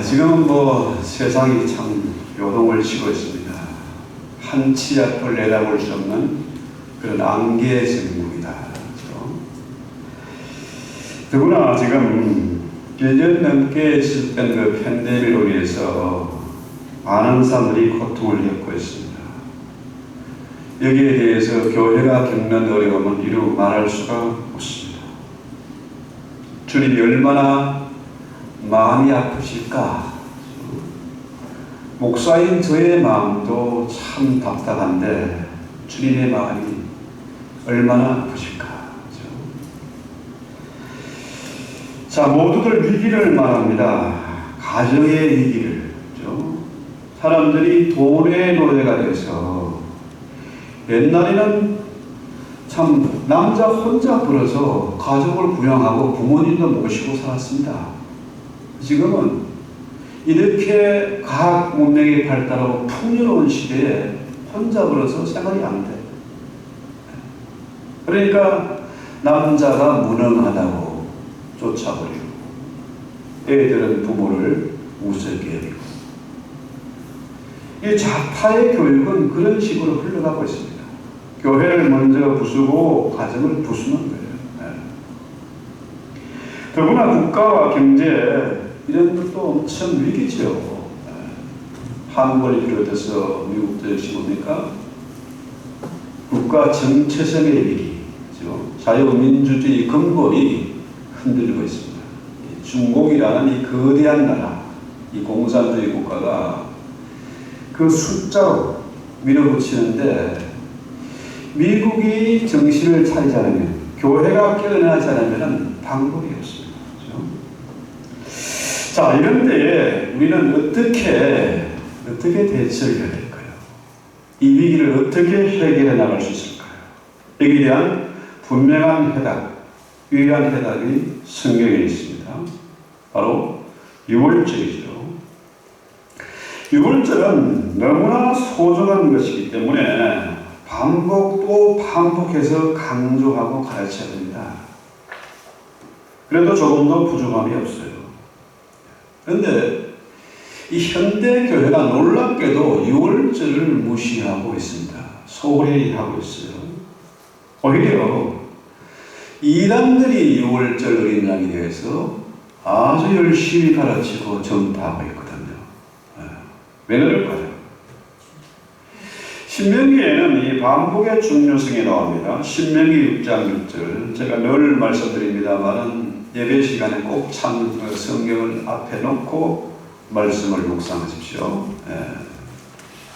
지금은 세상이 참 요동을 치고 있습니다. 한치 앞을 내다볼 수 없는 그런 안개의 전국이다. 그렇죠? 더구나 지금 1년 넘게 지속된 그 팬데믹으로 인해서 많은 사람들이 고통을 겪고 있습니다. 여기에 대해서 교회가 겪는 어려움은 이루 말할 수가 없습니다. 주님이 얼마나 마음이 아프실까? 목사인 저의 마음도 참 답답한데 주님의 마음이 얼마나 아프실까? 그렇죠? 자, 모두들 위기를 말합니다. 가정의 위기를. 그렇죠? 사람들이 돈의 노예가 돼서 옛날에는 참 남자 혼자 벌어서 가족을 부양하고 부모님도 모시고 살았습니다. 지금은 이렇게 과학 문명이 발달하고 풍요로운 시대에 혼자 벌어서 생활이 안 돼. 그러니까 남자가 무능하다고 쫓아버리고 애들은 부모를 우습게 여기고 이 좌파의 교육은 그런 식으로 흘러가고 있습니다. 교회를 먼저 부수고 가정을 부수는 거예요. 더구나 국가와 경제 이런 것도 엄청 위기죠. 한국을 비롯해서 미국도 역시 뭡니까? 국가 정체성의 위기, 자유민주주의 근본이 흔들리고 있습니다. 중공이라는 이 거대한 나라, 이 공산주의 국가가 그 숫자로 밀어붙이는데 미국이 정신을 차리지 않으면, 교회가 깨어나지 않으면 방법이 없습니다. 그렇죠? 자, 이런 때에 우리는 어떻게 대처를 해야 될까요? 이 위기를 어떻게 해결해 나갈 수 있을까요? 여기에 대한 분명한 해답, 유일한 해답이 성경에 있습니다. 바로 유월절이죠. 유월절은 너무나 소중한 것이기 때문에 반복 또 반복해서 강조하고 가르쳐야 됩니다. 그래도 조금도 부족함이 없어요. 그런데 이 현대 교회가 놀랍게도 유월절을 무시하고 있습니다. 소홀히 하고 있어요. 오히려 이단들이 유월절 어린 양에 대해서 아주 열심히 가르치고 전파하고 있거든요. 왜 그럴까요? 신명기에는 이 반복의 중요성이 나옵니다. 신명기 6장 6절, 제가 늘 말씀드립니다만 예배 시간에 꼭 참 성경을 앞에 놓고 말씀을 묵상하십시오.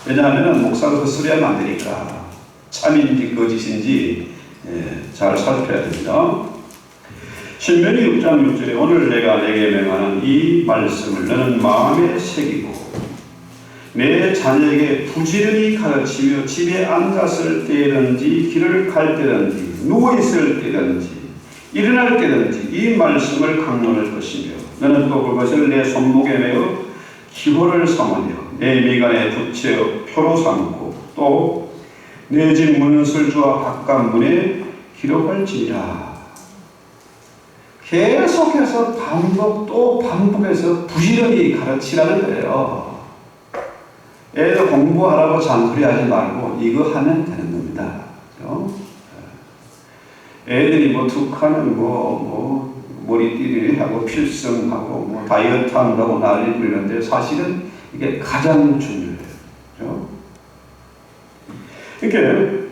왜냐하면 목사가 헛소리하면 안 되니까 참인지 거짓인지 잘 살펴야 됩니다. 신명기 6장 6절에 오늘 내가 내게 명하는 이 말씀을 너는 마음에 새기고 내 자녀에게 부지런히 가르치며 집에 앉았을 때든지 길을 갈 때든지 누워있을 때든지 일어날 때든지 이 말씀을 강론할 것이며 너는 또 그것을 내 손목에 매어 기호를 삼으며 내 미간에 붙여 표로 삼고 또 내 집 문설주와 바깥문에 기록할지니라. 계속해서 반복 또 반복해서 부지런히 가르치라는 거예요. 애들 공부하라고 잔소리하지 말고 이거 하면 되는 겁니다. 그렇죠? 애들이 툭하면 머리띠리 하고 필승하고 다이어트 한다고 난리 부리는데 사실은 이게 가장 중요해요. 그렇죠? 그러니까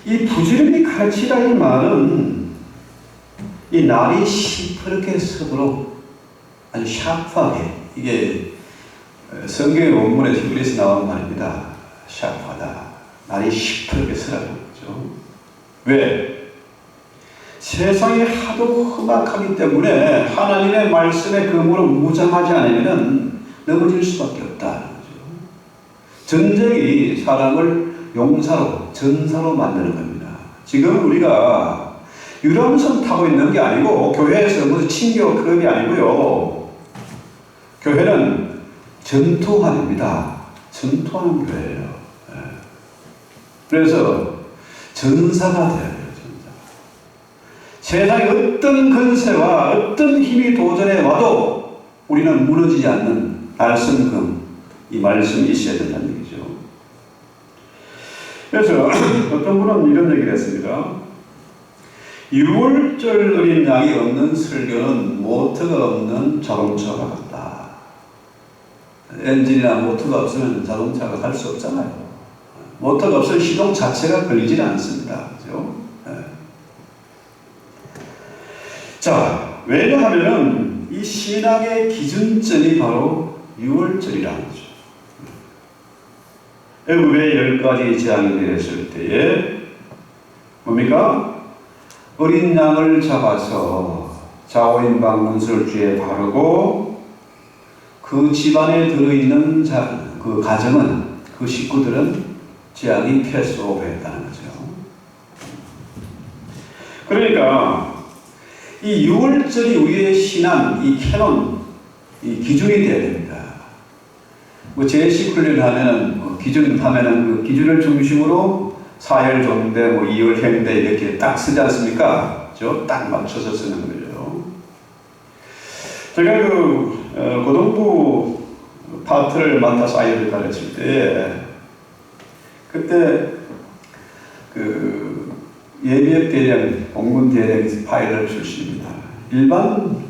이 부지런히 가르치라 이 말은 이 날이 시퍼렇게 서도록 아주 샤프하게, 이게 성경의 원문에서 그래서 나오는 말입니다. 샤프하다. 날이 시퍼렇게 서라고. 그렇죠? 왜? 세상이 하도 험악하기 때문에 하나님의 말씀의 근무로 무장하지 않으면 넘어질 수밖에 없다. 전쟁이 사람을 용사로, 전사로 만드는 겁니다. 지금 우리가 유람선 타고 있는 게 아니고 교회에서 무슨 친교 클럽이 아니고요. 교회는 전투환입니다. 전투하는 교회예요. 그래서 전사가 돼야 돼요. 세상에 어떤 건세와 어떤 힘이 도전해 와도 우리는 무너지지 않는 날성금, 이 말씀이 있어야 된다는 얘기죠. 그래서 어떤 분은 이런 얘기를 했습니다. 6월절 어린 양이 없는 설교는 모터가 없는 자동차와 같다. 엔진이나 모터가 없으면 자동차가 갈 수 없잖아요. 모터가 없으면 시동 자체가 걸리지 않습니다. 그죠? 네. 자, 왜냐하면 이 신앙의 기준점이 바로 6월절이라는 거죠. 애굽의 10가지 재앙이 내렸을 때에 뭡니까? 어린 양을 잡아서 자오인방 문설주에 바르고 그 집안에 들어있는 그 가정은, 그 식구들은 재앙이 패스오버했다는 거죠. 그러니까 이 6월절이 우리의 신앙, 이 캐논, 이 기준이 되어야 됩니다. 뭐 제식 훈련하면은 기준 하면은 그 기준을 중심으로 사열 종대, 뭐 이열 행대 이렇게 딱 쓰지 않습니까? 그죠? 딱 맞춰서 쓰는 거죠. 제가 고등부 파트를 맡아서 아이를 가르칠 때 그때 예비역 대령, 공군 대령 파일럿 출신입니다. 일반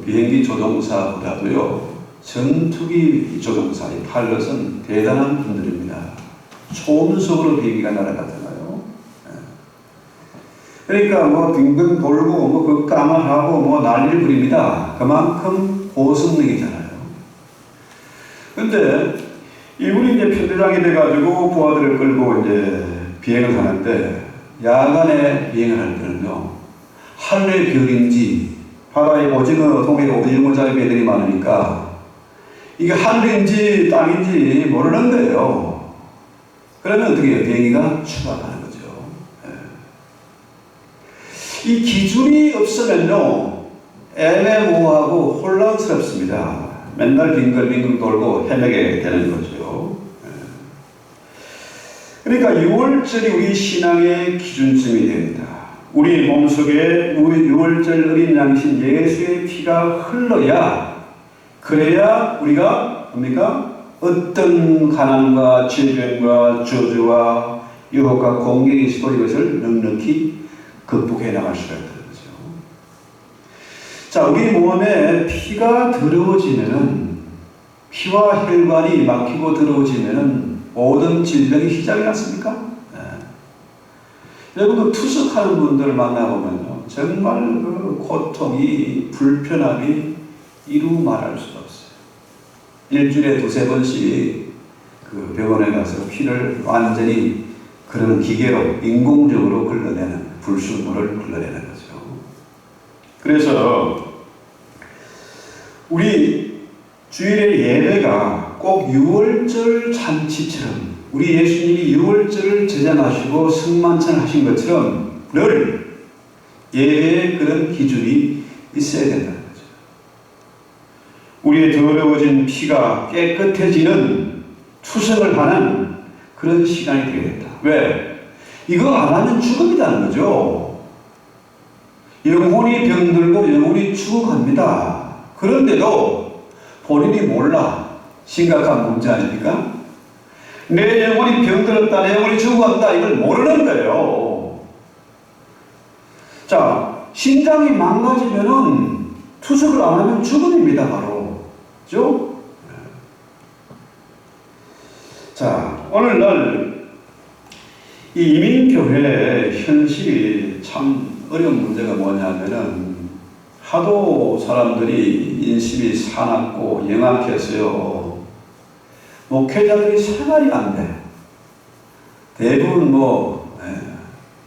비행기 조종사보다도요, 전투기 조종사의 파일럿은 대단한 분들입니다. 초음속으로 비행기가 날아가잖아요. 그러니까 뭐 빙빙 돌고 뭐 극감을 하고 뭐 난리를 부립니다. 그만큼 고성능이잖아요. 근데 이분이 이제 편대장이 돼가지고 부하들을 끌고 이제 비행을 하는데, 야간에 비행을 할 때는요, 하늘의 별인지 바다에 오징어, 동해에 오징어 잡이들이 많으니까 이게 하늘인지 땅인지 모르는 거예요. 그러면 어떻게 해요? 비행기가 추락하는 거죠. 네. 이 기준이 없으면요, 애매모호하고 혼란스럽습니다. 맨날 빙글빙글 돌고 헤매게 되는 거죠. 그러니까 6월절이 우리 신앙의 기준점이 됩니다. 우리 몸속에 우리 6월절 어린 양이신 예수의 피가 흘러야, 그래야 우리가 뭡니까? 어떤 가난과 질병과 저주와 유혹과 공격이 있어도 이것을 넉넉히 극복해 나갈 수가 있다는 거죠. 자, 우리 몸에 피가 더러워지면은, 피와 혈관이 막히고 더러워지면은 모든 질병이 시작이 났습니까? 네. 여러분, 투석하는 분들 만나보면요, 정말 그 고통이, 불편함이 이루 말할 수가 없어요. 일주일에 2-3번씩 그 병원에 가서 피를 완전히 그런 기계로, 인공적으로 흘러내는, 불순물을 흘러내는 거죠. 그래서 우리 주일의 예배가 꼭 6월절 잔치처럼, 우리 예수님이 6월절을 제정하시고 성만찬을 하신 것처럼 늘 예배의 그런 기준이 있어야 된다는 거죠. 우리의 더러워진 피가 깨끗해지는, 투석을 하는 그런 시간이 되겠다. 왜? 이거 안 하면 죽음이라는 거죠. 영혼이 병들고 영혼이 죽어갑니다. 그런데도 본인이 몰라. 심각한 문제 아닙니까? 내 영혼이 병들었다, 내 영혼이 죽어간다, 이걸 모르는 거예요. 자, 심장이 망가지면은 투석을 안 하면 죽음입니다, 바로. 그죠? 자, 오늘날 이 이민교회의 현실이 참 어려운 문제가 뭐냐면은, 하도 사람들이 인심이 사납고 영악해서요, 목회자들이 생활이 안 돼. 대부분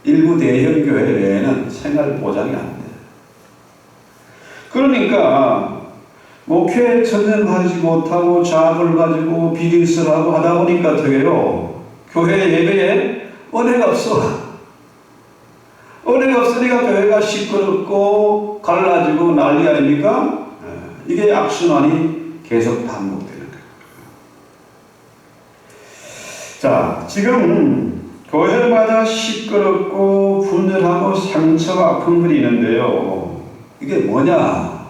일부 대형 교회 외에는 생활 보장이 안 돼. 그러니까 목회에 전념하지 못하고 자학을 가지고 비즈니스를 하다 보니까 어떻게 해요? 교회 예배에 은혜가 없어. 은혜가 없으니까 교회가 시끄럽고 갈라지고 난리 아닙니까? 이게 악순환이 계속 반복되는 거예요. 자, 지금 교회마다 시끄럽고 분열하고 상처가 아픈 분이 있는데요. 이게 뭐냐?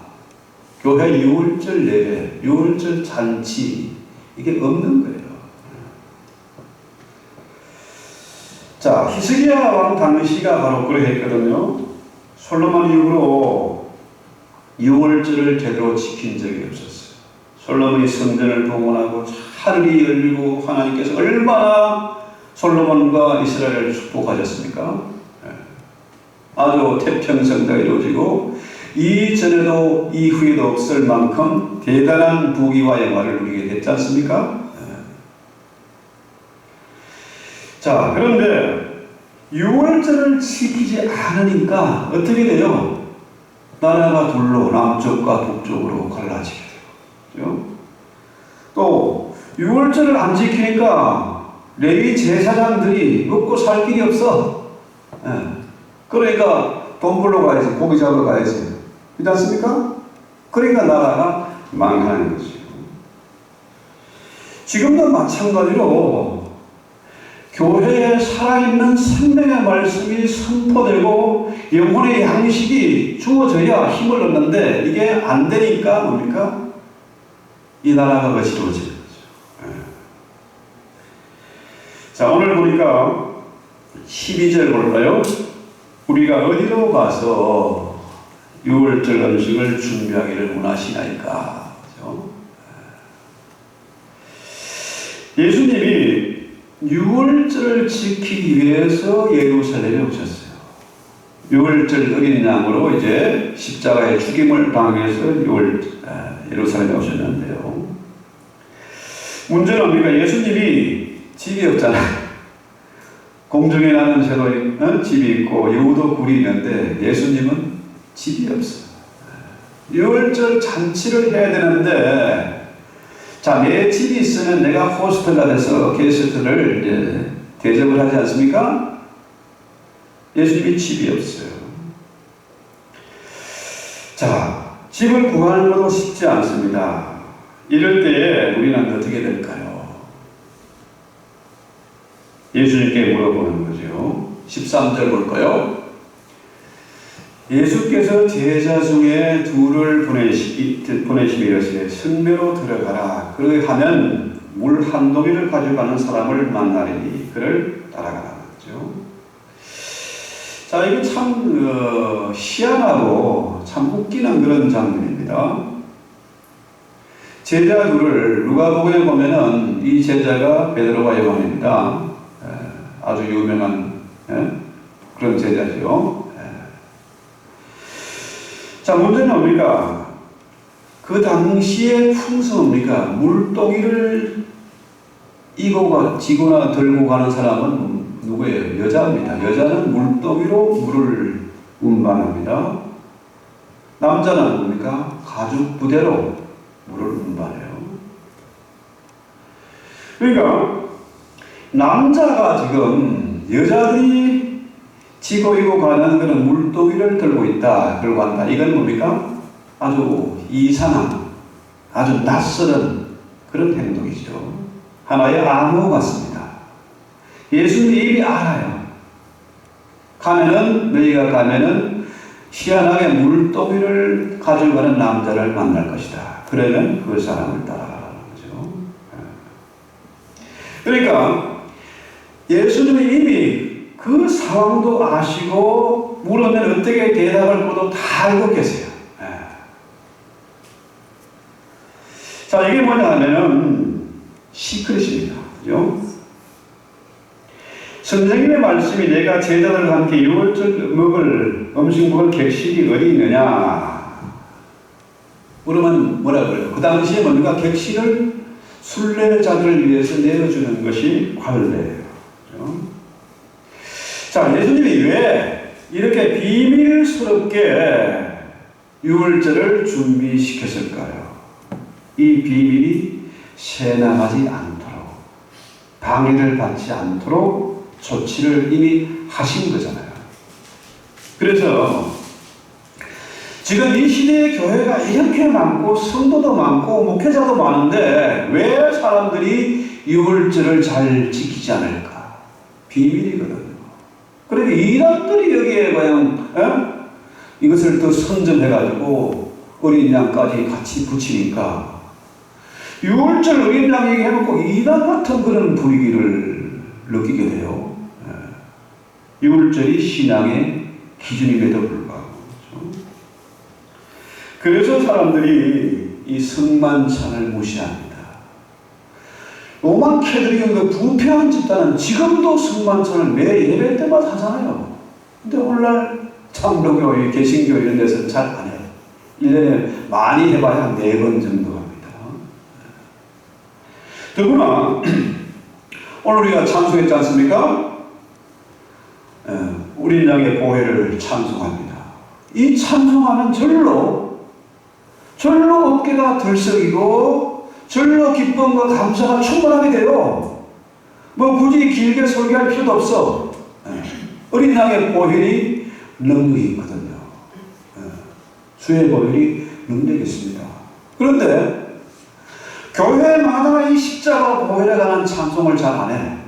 교회 6월절 예배, 6월절 잔치 이게 없는 거예요. 자, 히스기야 왕 당시가 바로 그러했거든요. 솔로몬 이후로 6월절을 제대로 지킨 적이 없었어요. 솔로몬이 성전을 봉헌하고 하늘이 열리고 하나님께서 얼마나 솔로몬과 이스라엘을 축복하셨습니까? 아주 태평성도 이루어지고 이전에도 이후에도 없을 만큼 대단한 부귀와 영화를 누리게 됐지 않습니까? 자, 그런데 6월절을 지키지 않으니까 어떻게 돼요? 나라가 둘로 남쪽과 북쪽으로 갈라지게 돼요. 또 6월절을 안 지키니까 레위 제사장들이 먹고 살 길이 없어. 그러니까 돈 벌러 가야지, 고기 잡으러 가야지. 그렇지 않습니까? 그러니까 나라가 망하는 거죠. 지금도 마찬가지로 교회에 살아있는 생명의 말씀이 선포되고 영혼의 양식이 주어져야 힘을 얻는데 이게 안 되니까 뭡니까? 이 나라가 거칠어지는 거죠. 자, 오늘 보니까 12절 볼까요? 우리가 어디로 가서 6월절 음식을 준비하기를 원하시나이까? 그렇죠? 예수님이 6월절을 지키기 위해서 예루살렘에 오셨어요. 6월절 어린 양으로 이제 십자가의 죽임을 당해서 예루살렘에 오셨는데요. 문제는 뭡니까? 예수님이 집이 없잖아요. 공중에 나는 새도 집이 있고 여우도 굴이 있는데 예수님은 집이 없어요. 6월절 잔치를 해야 되는데 자, 내 집이 있으면 내가 호스트가 돼서 게스트를 이제 대접을 하지 않습니까? 예수님이 집이 없어요. 자, 집을 구하는 것도 쉽지 않습니다. 이럴 때에 우리는 어떻게 될까요? 예수님께 물어보는 거죠. 13절 볼까요? 예수께서 제자 중에 둘을 보내시며 이르시되 성내로 들어가라. 그렇게 하면 물 한 동이를 가져가는 사람을 만나리니 그를 따라가라. 그렇죠? 자, 이거 참 희한하고 참 웃기는 그런 장면입니다. 제자 둘을 누가복음에 보면은 이 제자가 베드로와 요한입니다. 아주 유명한 그런 제자죠. 자, 문제는 뭡니까? 그 당시의 풍습은 뭡니까? 물동이를 지거나 들고 가는 사람은 누구예요? 여자입니다. 여자는 물동이로 물을 운반합니다. 남자는 뭡니까? 가죽 부대로 물을 운반해요. 그러니까 남자가 지금 여자들이 지고 가는 그런 물동이를 들고 있다, 들고 간다. 이건 뭡니까? 아주 이상한, 아주 낯설은 그런 행동이죠. 하나의 암호 같습니다. 예수님이 이미 알아요. 너희가 가면은 희한하게 물동이를 가져가는 남자를 만날 것이다. 그러면 그 사람을 따라가라는 거죠. 그러니까 예수님이 이미 그 상황도 아시고 물으면 어떻게 대답할 것도 다 알고 계세요. 자, 이게 뭐냐 하면은 시크릿입니다. 그죠? 선생님의 말씀이 내가 제자들과 함께 6월절 음식 먹을 객실이 어디 있느냐 물으면 뭐라 그래요? 그 당시에 뭡니까? 객실을 순례자들을 위해서 내어주는 것이 관례예요. 그죠? 자, 예수님이 왜 이렇게 비밀스럽게 6월절을 준비시켰을까요? 이 비밀이 새나가지 않도록, 방해를 받지 않도록 조치를 이미 하신 거잖아요. 그래서 지금 이 시대의 교회가 이렇게 많고 성도도 많고 목회자도 많은데 왜 사람들이 6월절을 잘 지키지 않을까? 비밀이거든요. 그러니까 이단들이 여기에 과연 이것을 더 선점해가지고 어린 양까지 같이 붙이니까 유월절 어린 양 얘기해놓고 이단 같은 그런 분위기를 느끼게 돼요. 유월절이 신앙의 기준임에도 불구하고. 그래서 사람들이 이 성만찬을 무시합니다. 로마 캐톨릭은 그 부패한 집단은 지금도 성만찬을 매 예배 때마다 하잖아요. 근데 오늘날 장로교, 개신교 이런 데서는 잘 안 해요. 1년에 많이 해봐야 4번 정도 합니다. 더구나 오늘 우리가 찬송했지 않습니까? 우리 양의 보혜를 찬송합니다. 이 찬송하면 절로 어깨가 들썩이고 절로 기쁨과 감사가 충만하게 돼요. 뭐 굳이 길게 설교할 필요도 없어. 어린 양의 보혈이 능력이 있거든요. 주의 보혈이 능력이 있습니다. 그런데 교회마다 이 십자가 보혈에 관한 찬송을 잘 안 해.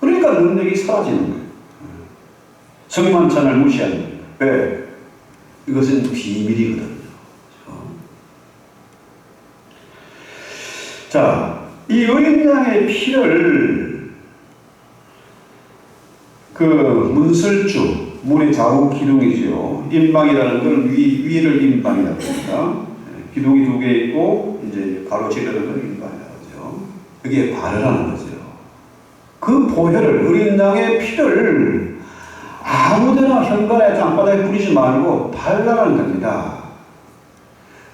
그러니까 능력이 사라지는 거예요. 성만찬을 무시하는 거예요. 왜? 이것은 비밀이거든요. 자, 이 어린 양의 피를 그 문설주, 문의 좌우 기둥이죠. 임방이라는 걸 위를 임방이라고 합니다. 기둥이 2개 있고 이제 가로지르는 걸 임방이라고 하죠. 그게 바르라는 거죠. 그 보혈을, 어린 양의 피를 아무데나 현관에 땅바닥에 뿌리지 말고 발라라는 겁니다.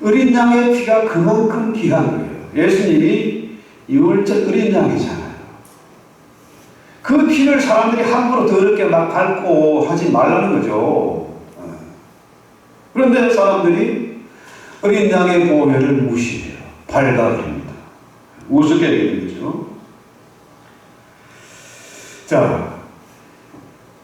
어린 양의 피가 그만큼 귀한 거예요. 예수님이 유월절 어린 양이잖아요. 그 피를 사람들이 함부로 더럽게 막 밟고 하지 말라는 거죠. 그런데 사람들이 어린 양의 보혈을 무시해요. 발가버립니다. 우습게 여기는 거죠. 자,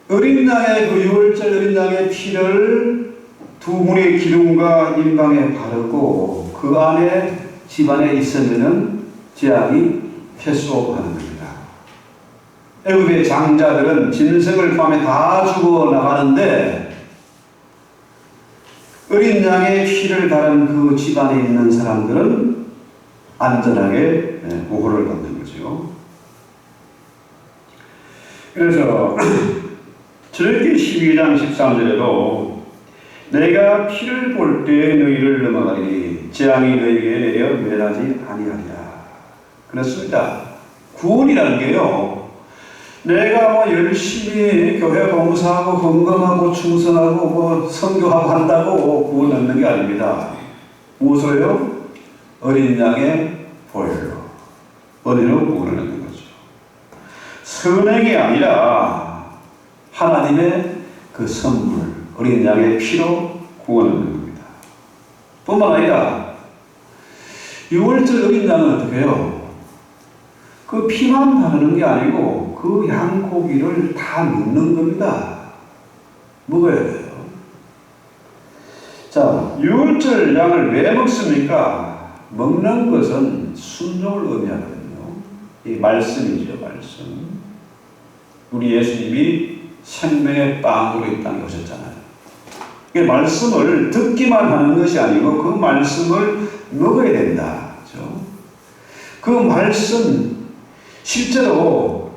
어린 양의 그 유월절 어린 양의 피를 2문의 기둥과 임방에 바르고 그 안에 집안에 있으면은 재앙이 패소하는 겁니다. 애굽의 장자들은 짐승을 밤에 다 죽어 나가는데 어린 양의 피를 바른 그 집안에 있는 사람들은 안전하게 보호를 받는 거죠. 그래서 출애굽기 12장 13절에도 내가 피를 볼 때에 너희를 넘어가리니 재앙이 너희에게 내려 면하지 아니하리라. 그렇습니다. 구원이라는 게요, 내가 뭐 열심히 교회 봉사하고 헌금하고 충성하고 뭐 선교하고 한다고 구원 얻는 게 아닙니다. 무엇으로요? 어린 양의 보혈로, 은혜로 구원을 얻는 거죠. 선행이 아니라 하나님의 그 선물, 어린 양의 피로 구원을 얻는 겁니다. 뿐만 아니라 유월절 어린 양은 어떻게 해요? 그 피만 바르는 게 아니고 그 양고기를 다 먹는 겁니다. 먹어야 돼요. 자, 유월절 양을 왜 먹습니까? 먹는 것은 순종을 의미하거든요. 이 말씀이죠, 말씀. 우리 예수님이 생명의 빵으로 이 땅에 오셨잖아요. 말씀을 듣기만 하는 것이 아니고 그 말씀을 먹어야 된다. 그렇죠? 그 말씀, 실제로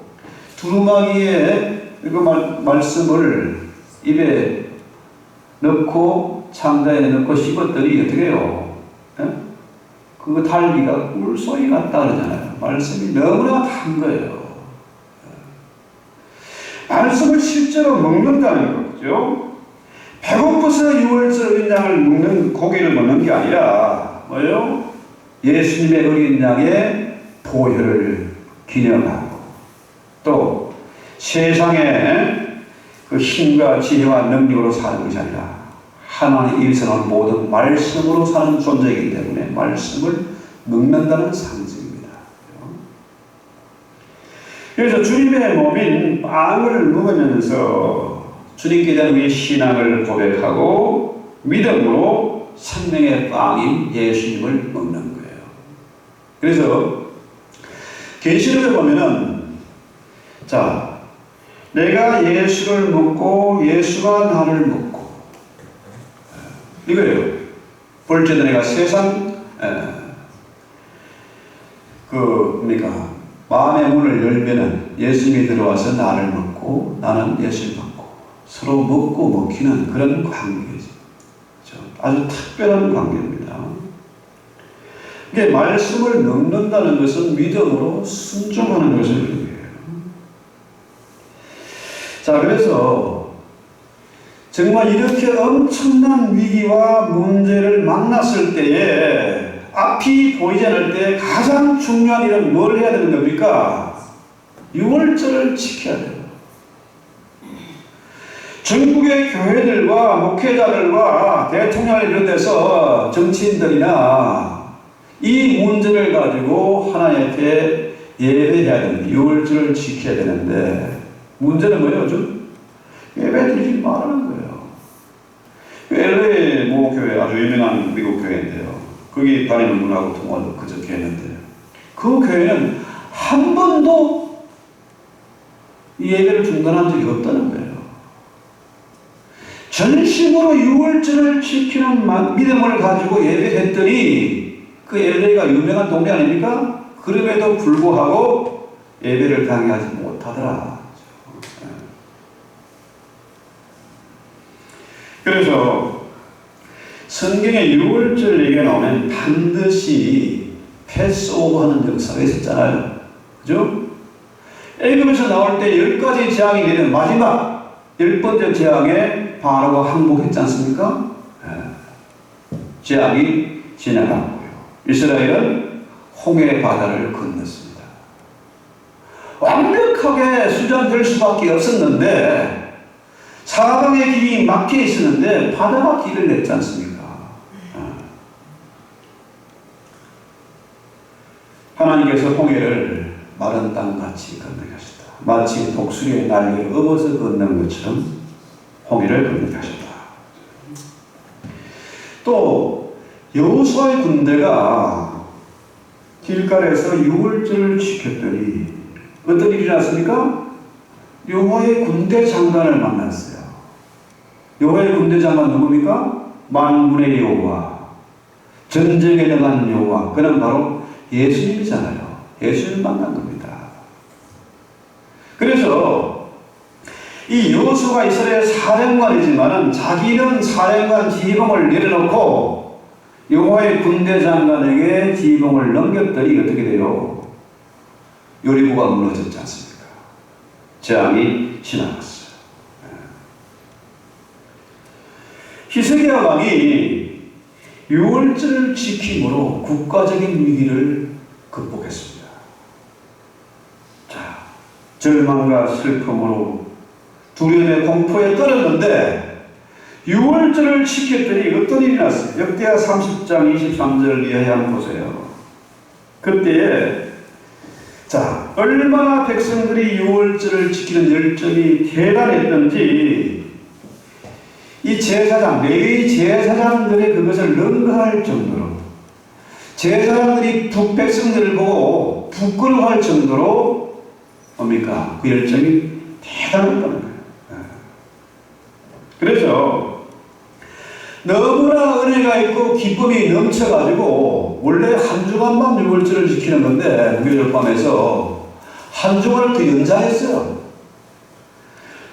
두루마기에 그 말씀을 입에 넣고 창자에 넣고 씹었더니 어떻게 해요? 그 달기가 꿀소리 같다 그러잖아요. 말씀이 너무나 단 거예요. 말씀을 실제로 먹는다는 거죠. 배고파서 유월절 어린 양을 먹는, 고기를 먹는 게 아니라 뭐예요? 예수님의 어린 양의 보혈을 기념하고 또 세상에 그 힘과 지혜와 능력으로 사는 것이 아니라 하나님의 일선한 모든 말씀으로 사는 존재이기 때문에 말씀을 먹는다는 상징입니다. 그래서 주님의 몸인 빵을 먹으면서 주님께 대한 우리의 신앙을 고백하고 믿음으로 생명의 빵인 예수님을 먹는 거예요. 그래서 계시록에 보면은 자, 내가 예수를 먹고 예수가 나를 먹고 이거예요. 볼지도 내가 세상 마음의 문을 열면은 예수님이 들어와서 나를 먹고 나는 예수를 먹고 서로 먹고 먹히는 그런 관계죠. 아주 특별한 관계입니다. 이게 말씀을 넣는다는 것은 믿음으로 순종하는 것을 의미해요. 자, 그래서 정말 이렇게 엄청난 위기와 문제를 만났을 때에 앞이 보이지 않을 때 가장 중요한 일은 뭘 해야 되는 겁니까? 유월절을 지켜야 돼요. 전국의 교회들과 목회자들과 대통령을 비롯해서 정치인들이나 이 문제를 가지고 하나님 앞에 예배해야 되는데, 유월절을 지켜야 되는데, 문제는 뭐예요? 좀 예배 드리지 말라는 거예요. LA 모 교회, 아주 유명한 미국 교회인데요. 거기 다니는 분하고 통화도 그저께 했는데, 그 교회는 한 번도 이 예배를 중단한 적이 없다는 거예요. 전심으로 유월절을 지키는 믿음을 가지고 예배했더니 그 LA가 유명한 동네 아닙니까? 그럼에도 불구하고 예배를 강요하지 못하더라. 그래서 성경에 유월절 얘기가 나오면 반드시 패스오버하는 역사가 있었잖아요. 그죠? 애굽에서 나올 때 10가지 재앙이 내린 마지막 10번째 재앙에 바로가 항복했지 않습니까? 재앙이 지나갔고요. 이스라엘은 홍해 바다를 건넜습니다. 완벽하게 수장될 수밖에 없었는데 사방의 길이 막혀 있었는데 바다가 길을 냈지 않습니까? 하나님께서 홍해를 마른 땅같이 건너게 하셨다. 마치 독수리의 날개를 업어서 건너는 것처럼 홍해를 건너게 하셨다. 또 여호수아의 군대가 길갈에서 유월절을 지켰더니 어떤 일이 났습니까? 여호와의 군대 장관을 만났어요. 여호와의 군대 장관 누굽니까? 만군의 여호와, 전쟁에 나간 여호와. 그는 바로 예수님이잖아요. 예수님을 만난 겁니다. 그래서 이 여호수아가 이스라엘 사령관이지만은 자기는 사령관 지휘봉을 내려놓고 여호와의 군대 장관에게 지휘봉을 넘겼더니 어떻게 돼요? 여리고가 무너졌지 않습니까? 재앙이 지나갔어요. 히스기야 왕이 유월절을 지킴으로 국가적인 위기를 극복했습니다. 자, 절망과 슬픔으로 두려움의 공포에 떨었는데 유월절을 지켰더니 어떤 일이 났어요? 역대하 30장 23절 이하에 한번 보세요. 그때에 자, 얼마나 백성들이 유월절을 지키는 열정이 대단했던지 이 제사장, 레위 제사장들의 그것을 능가할 정도로 제사장들이 북백성들을 보고 부끄러워할 정도로 뭡니까? 그 열정이 대단했다는 거예요. 그래서 너무나 은혜가 있고 기쁨이 넘쳐가지고 원래 한 주간만 유월절을 지키는 건데 무교절밤에서 한 주간을 더 연장했어요.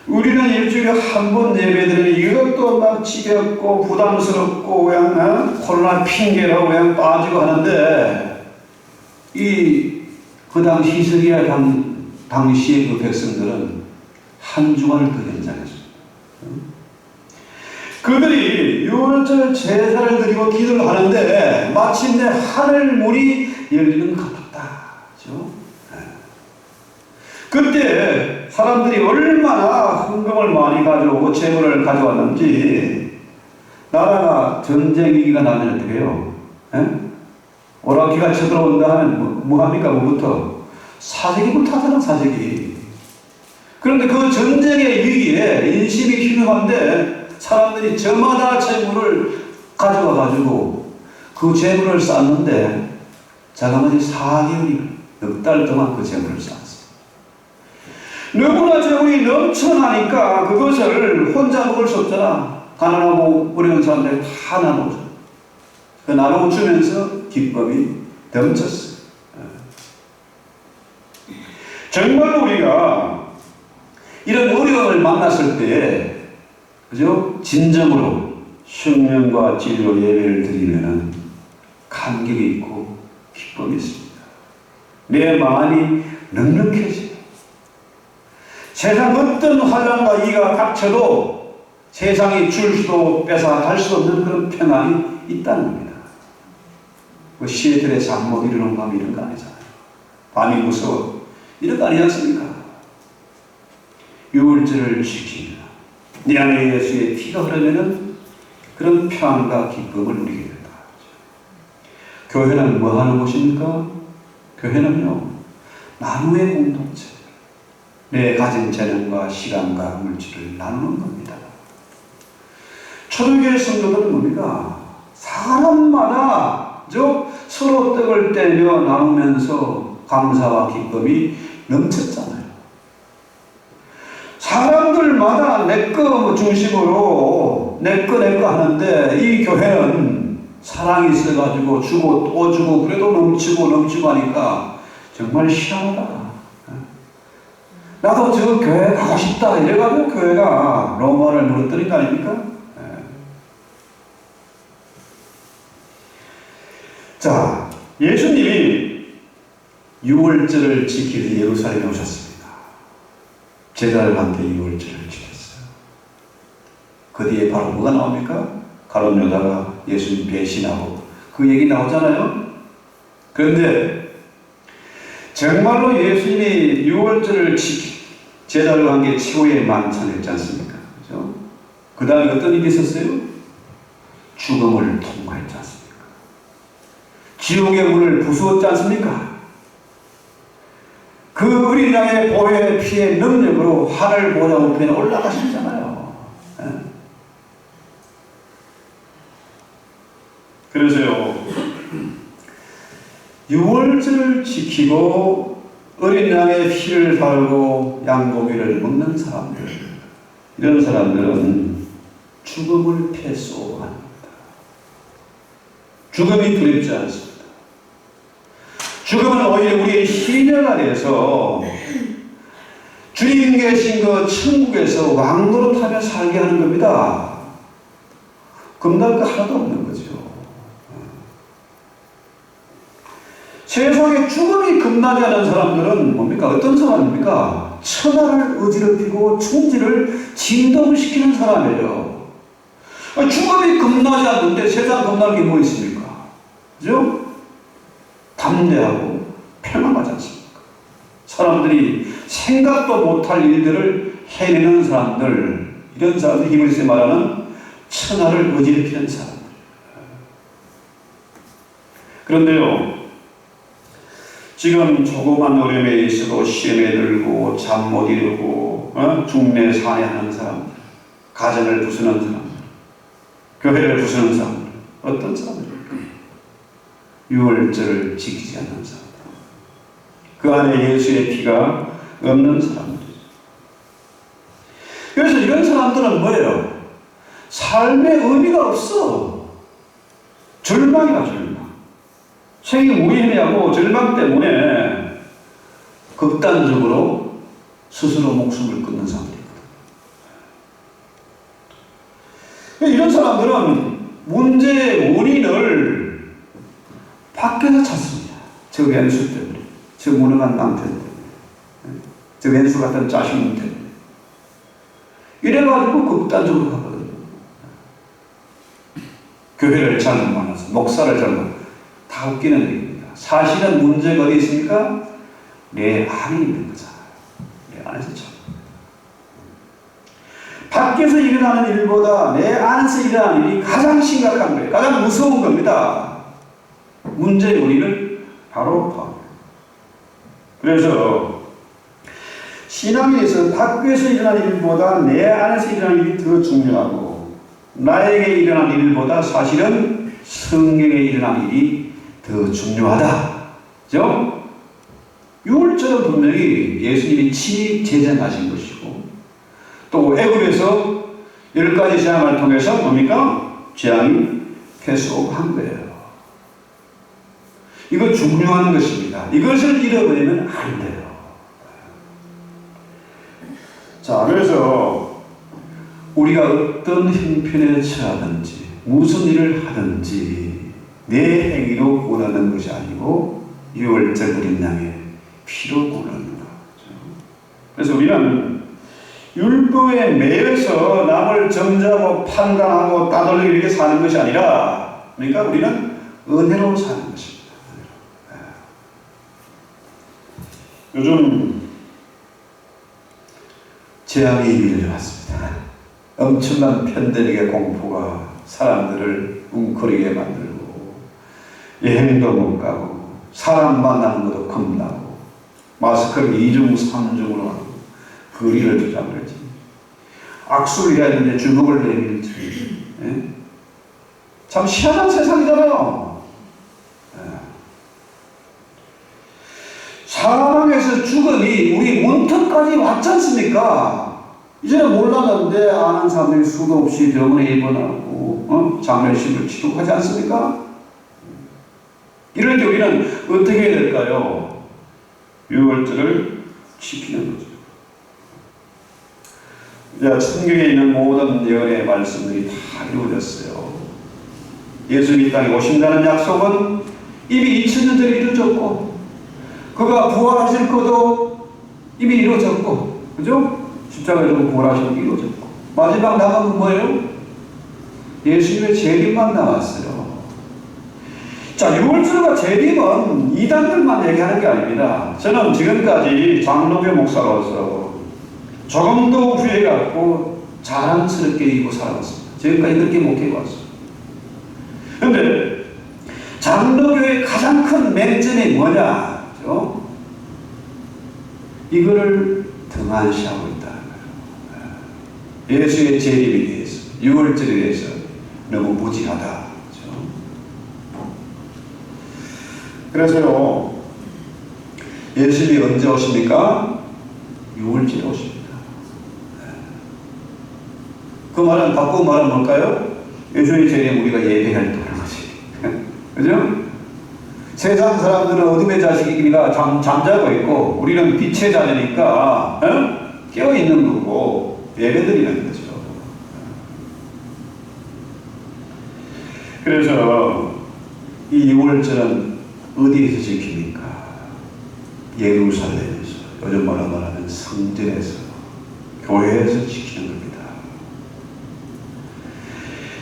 우리는 일주일에 한 번 예배드리니 이것도 막 지겹고 부담스럽고 그냥 코로나 핑계로 그냥 빠지고 하는데 그 당시 히스기야 당시의 그 백성들은 한 주간을 더 연장했습니다. 그들이 유월절 제사를 드리고 기도를 하는데 마침내 하늘 문이 열리는 것 같았다. 그렇죠? 그때 사람들이 얼마나 헌금을 많이 가져오고 재물을 가져왔는지 나라가 전쟁 위기가 나면 어떻게 해요? 오락기가 쳐들어온다 하면 뭐합니까? 뭐부터? 사재기부터 하잖아, 사재기. 그런데 그 전쟁의 위기에 인심이 희망한데 사람들이 저마다 재물을 가져와가지고 그 재물을 쌓는데 자그마치 4개월이 넉 달 동안 그 재물을 쌓았어요. 너무나 재물이 넘쳐나니까 그것을 혼자 먹을 수 없잖아. 가난하고 어려운 사람들이 다 나눠줘. 그 나눠주면서 기쁨이 넘쳤어요. 정말로 우리가 이런 어려움을 만났을 때, 그죠? 진정으로 성령과 진리로 예배를 드리면은 감격이 있고 기쁨이 있습니다. 내 마음이 넉넉해져요. 세상 어떤 환난과 이가 닥쳐도 세상이 줄 수도 뺏어갈 수 없는 그런 평안이 있다는 겁니다. 그 시애틀에 잠 못 이루는 밤 이런 거 아니잖아요. 밤이 무서워 이런 거 아니지 않습니까? 유월절을 지키며 내 안에 예수의 피가 흐르면은 그런 평안과 기쁨을 누리게 된다. 교회는 뭐 하는 곳입니까? 교회는요, 나눔의 공동체. 내 가진 재능과 시간과 물질을 나누는 겁니다. 초대교회 성도들은 뭡니까? 사람마다 서로 떡을 떼며 나누면서 감사와 기쁨이 넘쳤잖아요. 사람들마다 내거 중심으로 내거 하는데 이 교회는 사랑이 있어가지고 주고 또 주고 그래도 넘치고 하니까 정말 희한하다. 나도 저 교회 가고 싶다 이래가지고 교회가 로마를 무너뜨린 거 아닙니까? 자, 예수님이 유월절을 지키러 예루살렘에 오셨습니다. 제자들과 함께 유월절을 지켰어요. 그 뒤에 바로 뭐가 나옵니까? 가룟 유다가 예수님 배신하고 그 얘기 나오잖아요. 그런데 정말로 예수님이 유월절을 제자들과 함께 최후의 만찬했지 않습니까? 그죠? 그 다음에 어떤 일이 있었어요? 죽음을 통과했지 않습니까? 지옥의 문을 부수었지 않습니까? 그 어린 양의 보혈의 피의 능력으로 하늘 보좌 우편에 올라가셨잖아요. 그래서요, 유월절을 지키고 어린 양의 피를 바르고 양고기를 먹는 사람들, 이런 사람들은 죽음을 패소합니다. 죽음이 두렵지 않습니다. 죽음은 오히려 우리의 희녀가 돼서 주님 계신 그 천국에서 왕노릇하며 살게 하는 겁니다. 겁날 거 하나도 없는 거죠. 세상에 죽음이 겁나지 않은 사람들은 뭡니까? 어떤 사람입니까? 천하를 어지럽히고 천지를 진동시키는 사람이에요. 죽음이 겁나지 않는데 세상 겁날 게 뭐 있습니까? 그죠? 담대하고 평안하지 않습니까? 사람들이 생각도 못할 일들을 해내는 사람들, 이런 사람들, 히브리서에 말하는 천하를 어지럽히는 사람들. 그런데요, 지금 조그만 어려움에 있어도 시험에 들고 잠 못 이루고 중내 산해하는 사람들, 가정을 부수는 사람들, 교회를 부수는 사람들, 어떤 사람들입니까? 유월절을 지키지 않는 사람들, 그 안에 예수의 피가 없는 사람들이죠. 그래서 이런 사람들은 뭐예요? 삶의 의미가 없어. 절망이야, 절망. 생이 무의미하고 절망 때문에 극단적으로 스스로 목숨을 끊는 사람들이거든. 이런 사람들은 문제의 원인을 밖에서 찾습니다. 저 왼수 때문에, 저 무능한 남편 때문에, 저 왼수 같은 자식 때문에. 이래가지고 극단적으로 가거든요. 교회를 잘못 만나서, 목사를 잘못 만나서. 다 웃기는 얘기입니다. 사실은 문제가 어디 있습니까? 내 안에 있는 거잖아요. 내 안에서 참. 밖에서 일어나는 일보다 내 안에서 일어나는 일이 가장 심각한 거예요. 가장 무서운 겁니다. 문제의 원인을 바로 파악해요. 그래서 신앙에서 밖에서 일어나는 일보다 내 안에서 일어나는 일이 더 중요하고, 나에게 일어난 일보다 사실은 성경에 일어난 일이 더 중요하다. 그죠? 유월절은 분명히 예수님이 친히 제정하신 것이고, 또 애굽에서 10가지 재앙을 통해서 뭡니까? 재앙이 계속한 거예요. 이거 중요한 것입니다. 이것을 잃어버리면 안 돼요. 자, 그래서 우리가 어떤 형편에 처하든지 무슨 일을 하든지 내 행위로 구원하는 것이 아니고 유월절 어린 양의 피로 구원하는 거죠. 그래서 우리는 율법에 매여서 남을 정죄하고 판단하고 따돌리고 이렇게 사는 것이 아니라, 그러니까 우리는 은혜로 사는 것입니다. 요즘 재앙이 밀려왔습니다. 엄청난 팬데믹의 공포가 사람들을 웅크리게 만들고 여행도 못 가고 사람 만나는 것도 겁나고 마스크를 2중 3중으로 하고 거리를 두자고 악수를 해야 되는데 주먹을 내밀지. 참 희한한 세상이잖아요. 사망에서 죽음이 우리 문턱까지 왔지 않습니까? 이제는 몰랐는데 아는 사람들이 수도 없이 병원에 입원하고 장례식을 치르고 하지 않습니까? 이럴 때 우리는 어떻게 해야 될까요? 유월절을 지키는 거죠. 자, 성경에 있는 모든 예언의 말씀들이 다 이루어졌어요. 예수님이 이 땅에 오신다는 약속은 이미 2000년 전에 이루어졌고, 그가 부활하실 것도 이미 이루어졌고, 그죠? 십자가에서 부활하신 게 이루어졌고, 마지막 남은 건 뭐예요? 예수님의 재림만 남았어요. 자, 유월절과 재림은 이단들만 얘기하는 게 아닙니다. 저는 지금까지 장로교 목사로서 조금도 후회갖고 자랑스럽게 이고 살아왔습니다. 지금까지 그렇게 목회해왔어요. 그런데 장로교의 가장 큰 맹점이 뭐냐? 이거를 등한시하고 있다는 거예요. 예수의 재림에 대해서, 유월절에 대해서 너무 무지하다. 그래서요, 예수님이 언제 오십니까? 유월절에 오십니다. 그 말은 바꾸고 말하면 뭘까요? 예수의 재림 우리가 예배할 때라는 거지. 그죠? 세상 사람들은 어둠의 자식이니까 잠자고 있고 우리는 빛의 자녀니까 깨어있는 거고 예배드리는 거죠. 그래서 이 유월절은 어디에서 지킵니까? 예루살렘에서, 요즘 말하면 성전에서, 교회에서 지키는 겁니다.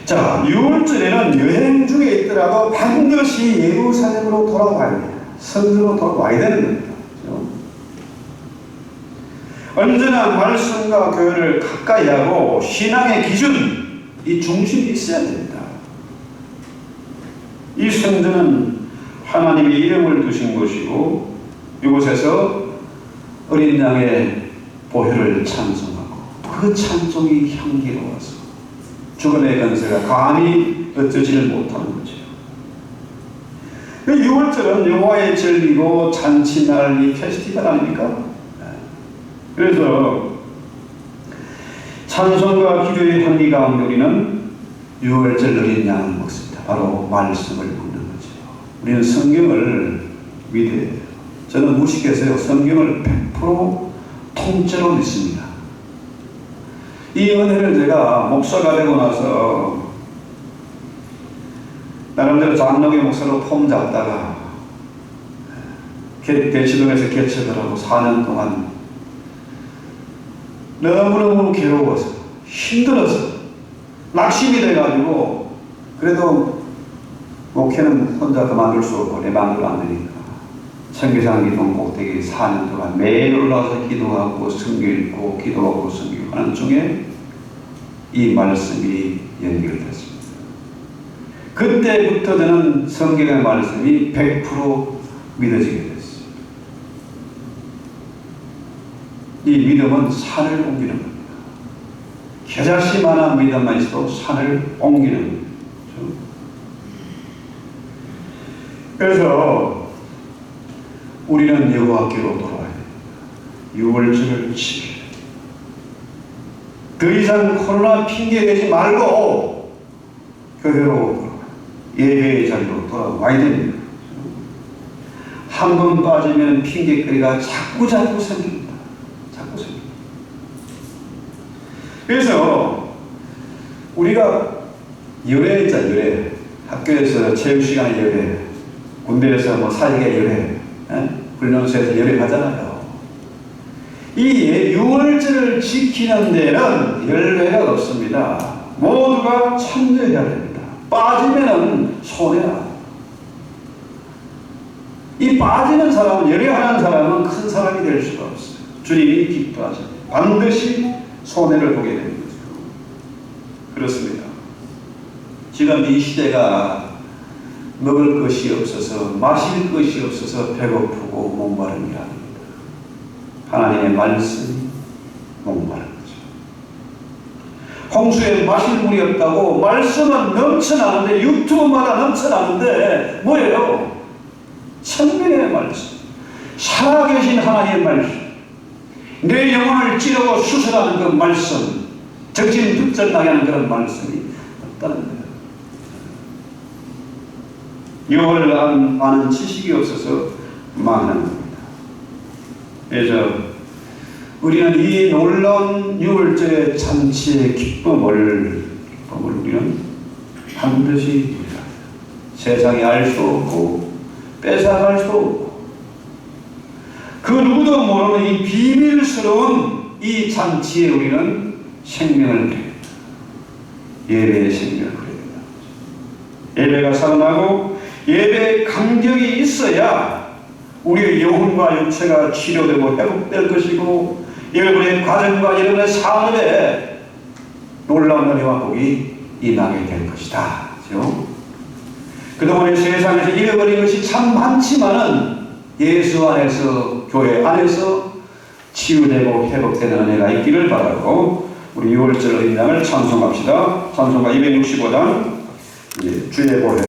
자, 유월절에는 여행 중에 있더라도 반드시 예루살렘으로 돌아와야 돼요. 성전으로 돌아와야 되는 겁니다. 그렇죠? 언제나 말씀과 교회를 가까이 하고 신앙의 기준, 이 중심이 있어야 됩니다. 이 성전은 하나님의 이름을 두신 곳이고 이곳에서 어린 양의 보혈을 찬송하고 그 찬송이 향기로워서 죽음의 권세가 감히 어쩌지를 못하는 거죠. 6월절은 여호와의 절기고 잔치날 이 페스티벌 아닙니까? 그래서 찬송과 기도의 향기 가운데 우리는 6월절 어린 양을 먹습니다. 바로 말씀을 먹는 거죠. 우리는 성경을 믿어야 돼요. 저는 무식해서요, 성경을 100% 통째로 믿습니다. 이 은혜를 제가 목사가 되고 나서 나름대로 장로교 목사로 폼 잡다가 대치동에서 개척을 하고 4년 동안 너무너무 괴로워서 힘들어서 낙심이 돼가지고 그래도 목회는 혼자 그만둘 수 없고 내 마음대로 안 되니까 청계산 기동 꼭대기 4년 동안 매일 올라와서 기도하고 성경 읽고 기도하고 성경 하는 중에 이 말씀이 연결됐습니다. 그때부터 저는 성경의 말씀이 100% 믿어지게 됐어요. 이 믿음은 산을 옮기는 겁니다. 겨자씨만한 믿음만 있어도 산을 옮기는 겁니다. 그래서 우리는 여호와께로 돌아와야 됩니다. 6월절을 지켜야 됩니다. 더 이상 코로나 핑계 대지 말고 교회로 돌아와요. 예배의 자리로 돌아와야 됩니다. 한 번 빠지면 핑계거리가 자꾸 생깁니다. 자꾸 생깁니다. 그래서 우리가 열애 있잖아요. 열애. 학교에서 체육 시간에 열애, 군대에서 뭐 사역에 열애, 훈련소에서 열애 하잖아요. 이 유월절을 지키는 데는 열애가 없습니다. 모두가 참여해야 됩니다. 빠지면은 손해야. 이 빠지는 사람은, 열애하는 사람은 큰 사람이 될 수가 없어요. 주님이 기뻐하죠. 반드시 손해를 보게 되는 거죠. 그렇습니다. 지금 이 시대가 먹을 것이 없어서, 마실 것이 없어서 배고프고 목마른 게 아닙니다. 하나님의 말씀이 목마른 거죠. 홍수에 마실 물이 없다고 말씀은 넘쳐나는데, 유튜브마다 넘쳐나는데 뭐예요? 생명의 말씀, 살아계신 하나님의 말씀, 내 영혼을 찌르고 수술하는 그 말씀, 적진득전나게 하는 그런 말씀이 없다는 거예요. 유월을 아는 지식이 없어서 망하는 겁니다. 그래서 우리는 이 놀라운 유월절의 잔치의 기쁨을 우리는 반드시 누려야 해요. 세상이 알 수 없고 뺏어갈 수 없고 그 누구도 모르는 이 비밀스러운 이 잔치에 우리는 생명을 드립니다. 예배의 생명을 드립니다. 예배가 살아나고 예배의 감격이 있어야 우리의 영혼과 육체가 치료되고 회복될 것이고, 여러분의 가정과 여러분의 산업에 놀라운 은혜와 복이 임하게 될 것이다. 그렇죠? 그동안의 세상에서 잃어버린 것이 참 많지만은 예수 안에서, 교회 안에서 치유되고 회복되는 은혜가 있기를 바라고, 우리 6월절 어린양을 찬송합시다. 찬송가 265장 주의 보혜.